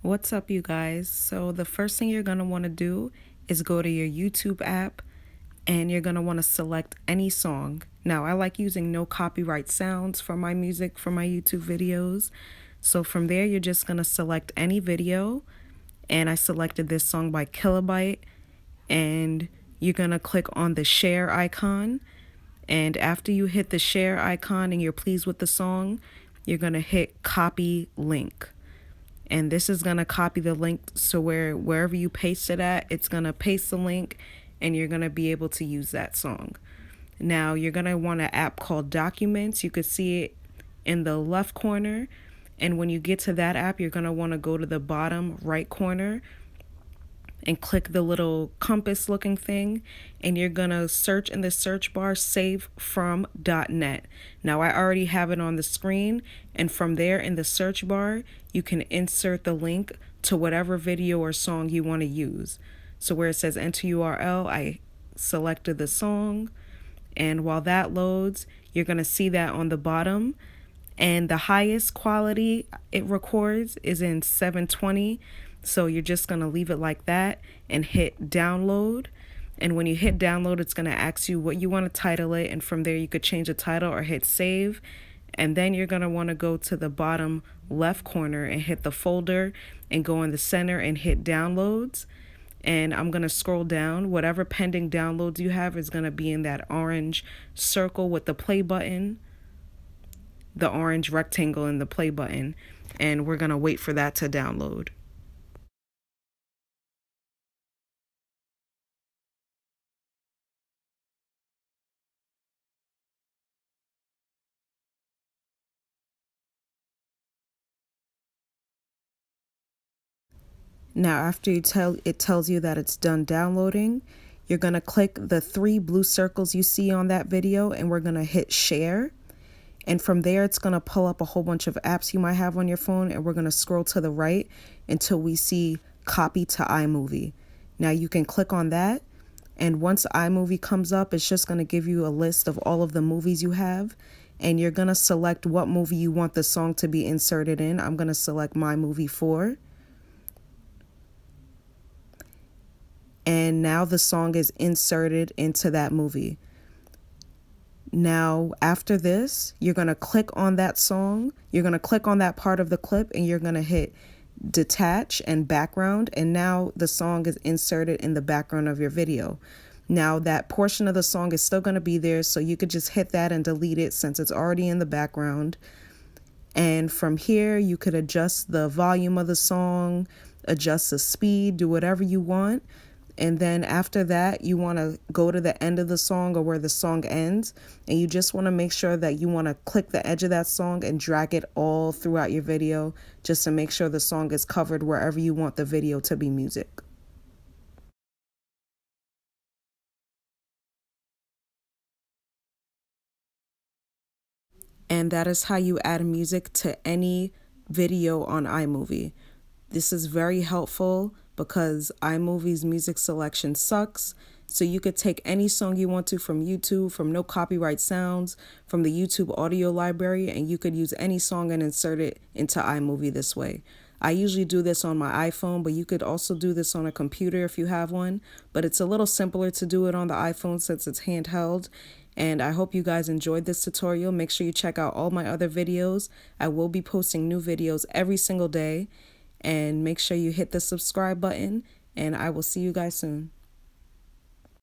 What's up, you guys? So the first thing you're going to want to do is go to your YouTube app and you're going to want to select any song. Now, I like using no copyright sounds for my music for my YouTube videos. So from there, you're just going to select any video. And I selected this song by Kilobyte. And you're going to click on the share icon. And after you hit the share icon and you're pleased with the song, you're going to hit copy link. And this is going to copy the link, so wherever you paste it at, it's going to paste the link and you're going to be able to use that song. Now you're going to want an app called Documents. You could see it in the left corner, and when you get to that app, you're going to want to go to the bottom right corner and click the little compass looking thing, and you're gonna search in the search bar save from .net. Now I already have it on the screen, and from there in the search bar you can insert the link to whatever video or song you want to use. So where it says enter URL, I selected the song, and while that loads, you're gonna see that on the bottom, and the highest quality it records is in 720. So you're just going to leave it like that and hit download. And when you hit download, it's going to ask you what you want to title it. And from there, you could change the title or hit save. And then you're going to want to go to the bottom left corner and hit the folder and go in the center and hit downloads. And I'm going to scroll down. Whatever pending downloads you have is going to be in that orange circle with the play button, the orange rectangle in the play button. And we're going to wait for that to download. Now, after it tells you that it's done downloading, you're going to click the 3 blue circles you see on that video, and we're going to hit share. And from there, it's going to pull up a whole bunch of apps you might have on your phone, and we're going to scroll to the right until we see copy to iMovie. Now, you can click on that, and once iMovie comes up, it's just going to give you a list of all of the movies you have, and you're going to select what movie you want the song to be inserted in. I'm going to select My Movie 4. And now the song is inserted into that movie. Now, after this, you're going to click on that song. You're going to click on that part of the clip, and you're going to hit detach and background. And now the song is inserted in the background of your video. Now, that portion of the song is still going to be there, so you could just hit that and delete it since it's already in the background. And from here, you could adjust the volume of the song, adjust the speed, do whatever you want. And then after that, you want to go to the end of the song or where the song ends. And you just want to make sure that you want to click the edge of that song and drag it all throughout your video just to make sure the song is covered wherever you want the video to be music. And that is how you add music to any video on iMovie. This is very helpful because iMovie's music selection sucks. So you could take any song you want to from YouTube, from no copyright sounds, from the YouTube audio library, and you could use any song and insert it into iMovie this way. I usually do this on my iPhone, but you could also do this on a computer if you have one. But it's a little simpler to do it on the iPhone since it's handheld. And I hope you guys enjoyed this tutorial. Make sure you check out all my other videos. I will be posting new videos every single day. And make sure you hit the subscribe button, and I will see you guys soon.